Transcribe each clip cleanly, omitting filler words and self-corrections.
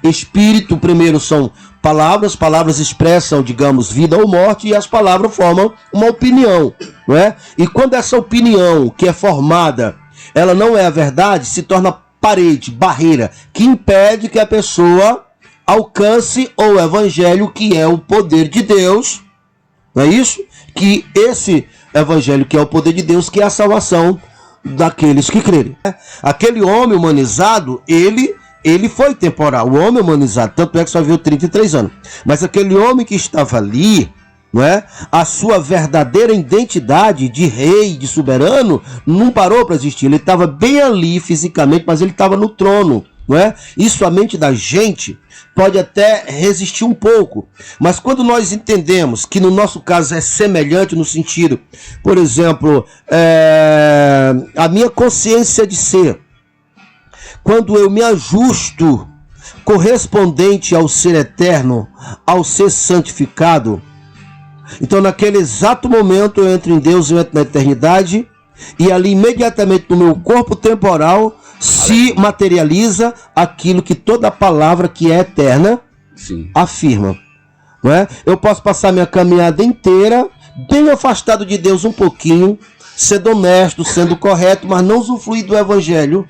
Espírito, primeiro, são palavras. Palavras expressam, digamos, vida ou morte, e as palavras formam uma opinião, não é? E quando essa opinião que é formada, ela não é a verdade, se torna parede, barreira, que impede que a pessoa alcance o evangelho, que é o poder de Deus, não é isso? Que esse evangelho que é o poder de Deus, que é a salvação daqueles que crerem. Aquele homem humanizado, ele foi temporal, o homem humanizado, tanto é que só viveu 33 anos. Mas aquele homem que estava ali, não é? A sua verdadeira identidade de rei, de soberano, não parou para existir. Ele estava bem ali fisicamente, mas ele estava no trono, não é? Isso a mente da gente pode até resistir um pouco, mas quando nós entendemos que no nosso caso é semelhante no sentido, por exemplo, a minha consciência de ser, quando eu me ajusto correspondente ao ser eterno, ao ser santificado, então naquele exato momento eu entro em Deus, eu entro na eternidade, e ali imediatamente no meu corpo temporal se materializa aquilo que toda palavra que é eterna afirma, não é? Eu posso passar minha caminhada inteira bem afastado de Deus um pouquinho, sendo honesto, sendo correto, mas não usufruir do evangelho,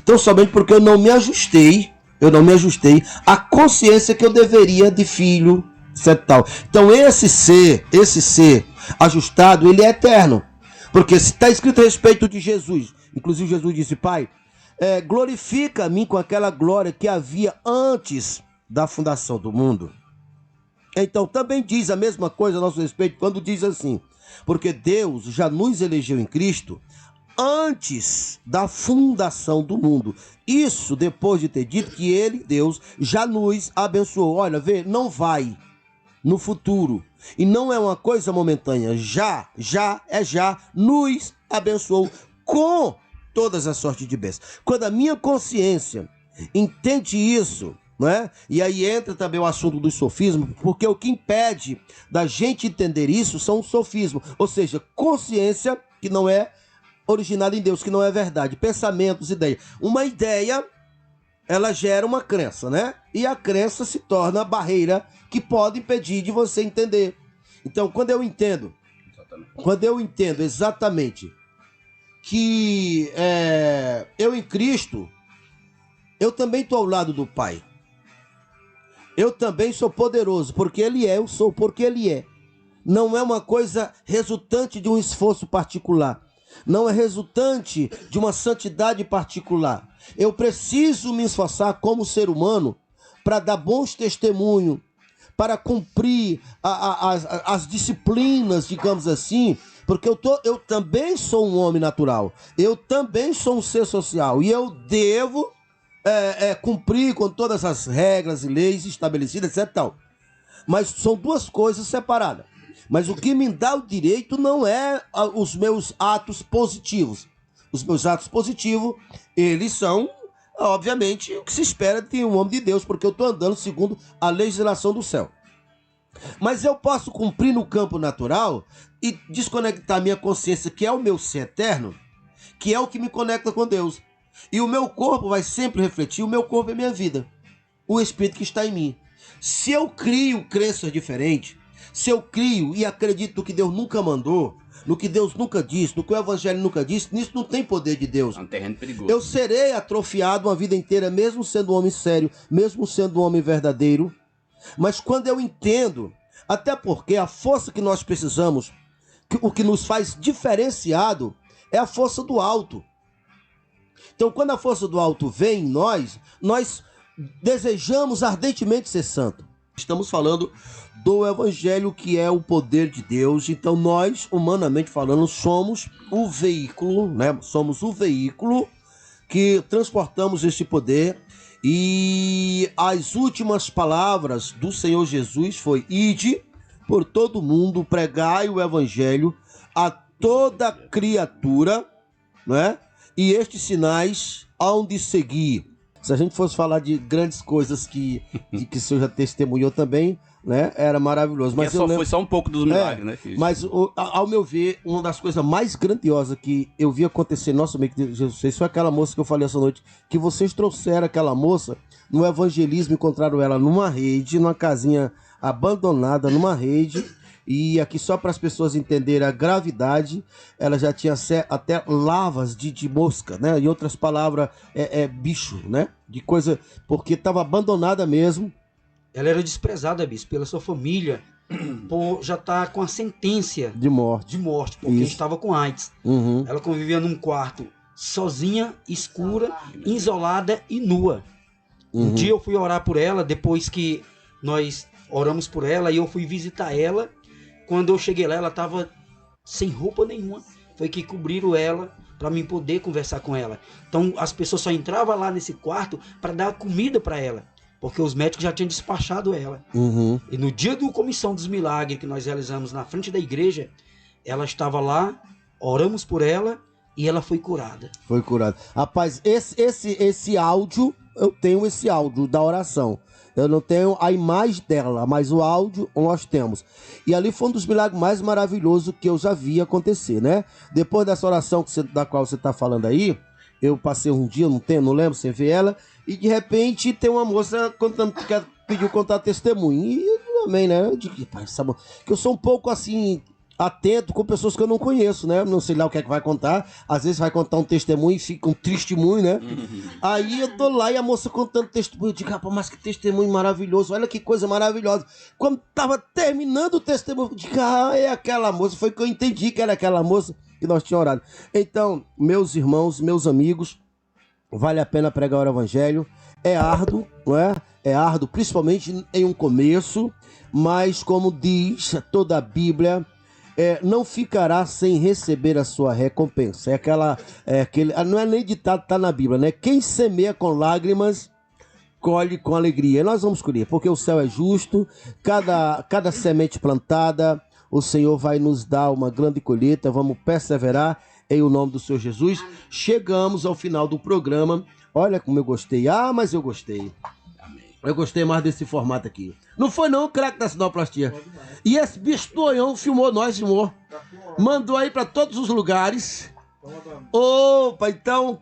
então somente porque eu não me ajustei à consciência que eu deveria de filho, etc. Tal. Então esse ser ajustado, ele é eterno, porque se está escrito a respeito de Jesus, inclusive Jesus disse: Pai, glorifica a mim com aquela glória que havia antes da fundação do mundo. Então também diz a mesma coisa a nosso respeito quando diz assim: porque Deus já nos elegeu em Cristo antes da fundação do mundo. Isso depois de ter dito que ele, Deus, já nos abençoou. Olha, vê, não vai no futuro, e não é uma coisa momentânea, já nos abençoou com todas as sortes de bênçãos. Quando a minha consciência entende isso, não é? E aí entra também o assunto dos sofismos, porque o que impede da gente entender isso são os sofismos, ou seja, consciência que não é originada em Deus, que não é verdade, pensamentos, ideias. Uma ideia, ela gera uma crença, né? E a crença se torna a barreira que pode impedir de você entender. Então, quando eu entendo exatamente que eu em Cristo, eu também estou ao lado do Pai. Eu também sou poderoso, porque Ele é, eu sou porque Ele é. Não é uma coisa resultante de um esforço particular. Não é resultante de uma santidade particular. Eu preciso me esforçar como ser humano para dar bons testemunhos, para cumprir as disciplinas, digamos assim, porque eu também sou um homem natural, eu também sou um ser social, e eu devo cumprir com todas as regras e leis estabelecidas, etc. Tal. Mas são duas coisas separadas. Mas o que me dá o direito não é os meus atos positivos. Os meus atos positivos, eles são, obviamente, o que se espera de um homem de Deus, porque eu estou andando segundo a legislação do céu. Mas eu posso cumprir no campo natural e desconectar minha consciência, que é o meu ser eterno, que é o que me conecta com Deus. E o meu corpo vai sempre refletir, o meu corpo é minha vida, o Espírito que está em mim. Se eu crio crenças diferentes, se eu crio e acredito no que Deus nunca mandou, no que Deus nunca disse, no que o Evangelho nunca disse, nisso não tem poder de Deus. É um terreno perigoso. Eu serei atrofiado uma vida inteira, mesmo sendo um homem sério, mesmo sendo um homem verdadeiro. Mas quando eu entendo, até porque a força que nós precisamos, o que nos faz diferenciado, é a força do alto. Então, quando a força do alto vem em nós desejamos ardentemente ser santo. Estamos falando do Evangelho, que é o poder de Deus. Então nós, humanamente falando, somos o veículo, né? Somos o veículo que transportamos esse poder. E as últimas palavras do Senhor Jesus foi: ide por todo mundo, pregai o Evangelho a toda criatura, né? E estes sinais hão de seguir. Se a gente fosse falar de grandes coisas que o senhor já testemunhou também, né? Era maravilhoso. Mas foi só um pouco dos milagres, né? Mas, ao meu ver, uma das coisas mais grandiosas que eu vi acontecer no nosso meio de Jesus foi aquela moça que eu falei essa noite, que vocês trouxeram aquela moça no evangelismo, encontraram ela numa rede, numa casinha abandonada, numa rede. E aqui, só para as pessoas entenderem a gravidade, ela já tinha até larvas de mosca, né? Em outras palavras, bicho, né? De coisa, porque estava abandonada mesmo. Ela era desprezada, bispo, pela sua família, por já estar com a sentença de morte, porque estava com AIDS. Uhum. Ela convivia num quarto sozinha, escura, isolada e nua. Um dia eu fui orar por ela, depois que nós oramos por ela, e eu fui visitar ela. Quando eu cheguei lá, ela estava sem roupa nenhuma. Foi que cobriram ela para mim poder conversar com ela. Então as pessoas só entravam lá nesse quarto para dar comida para ela, porque os médicos já tinham despachado ela. Uhum. E no dia do Comissão dos Milagres que nós realizamos na frente da igreja, ela estava lá, oramos por ela e ela foi curada. Foi curada. Rapaz, esse áudio, eu tenho esse áudio da oração. Eu não tenho a imagem dela, mas o áudio nós temos. E ali foi um dos milagres mais maravilhosos que eu já vi acontecer, né? Depois dessa oração da qual você está falando aí, eu passei um dia, não lembro, sem ver ela, e de repente tem uma moça que pediu contar testemunho. E eu também, né? Eu digo, que eu sou um pouco assim, atento com pessoas que eu não conheço, né? Não sei lá o que é que vai contar. Às vezes vai contar um testemunho e fica um testemunho, né? Aí eu tô lá e a moça contando testemunho. Eu digo, rapaz, mas que testemunho maravilhoso. Olha que coisa maravilhosa. Quando tava terminando o testemunho, eu digo, é aquela moça. Foi que eu entendi que era aquela moça que nós tínhamos orado. Então, meus irmãos, meus amigos, vale a pena pregar o evangelho. É árduo, não é? É árduo, principalmente em um começo. Mas, como diz toda a Bíblia, não ficará sem receber a sua recompensa. Não é nem ditado, tá na Bíblia, né? Quem semeia com lágrimas, colhe com alegria. E nós vamos colher, porque o céu é justo. Cada semente plantada, o Senhor vai nos dar uma grande colheita. Vamos perseverar em o nome do Senhor Jesus. Chegamos ao final do programa. Olha como eu gostei. Mas eu gostei. Eu gostei mais desse formato aqui. Não foi não, craque da Sinoplastia. E esse bicho doião filmou nós, filmou. Mandou aí para todos os lugares. Opa, então,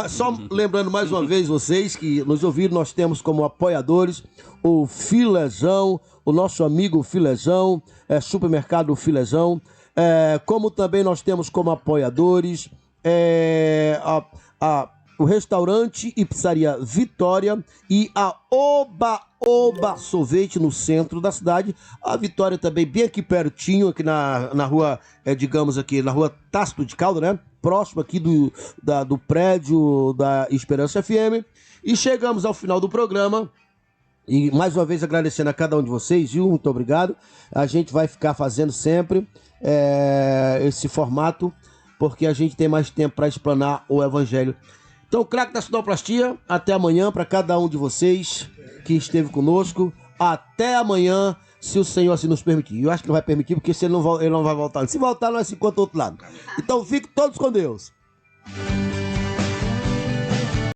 só lembrando mais uma vez vocês que nos ouviram, nós temos como apoiadores o Filezão, o nosso amigo Filezão, Supermercado Filezão, como também nós temos como apoiadores o restaurante e pizzaria Vitória e a Oba Sorvete no centro da cidade. A Vitória também bem aqui pertinho, aqui na rua, digamos aqui, na rua Tácito de Caldas, né? Próximo aqui do prédio da Esperança FM. E chegamos ao final do programa. E mais uma vez agradecendo a cada um de vocês, viu? Muito obrigado. A gente vai ficar fazendo sempre esse formato, porque a gente tem mais tempo para explanar o evangelho. Então, craque da Sinoplastia, até amanhã para cada um de vocês que esteve conosco. Até amanhã, se o Senhor assim nos permitir. Eu acho que não vai permitir, porque se ele não vai voltar. Se voltar, nós se encontramos do outro lado. Então, fiquem todos com Deus.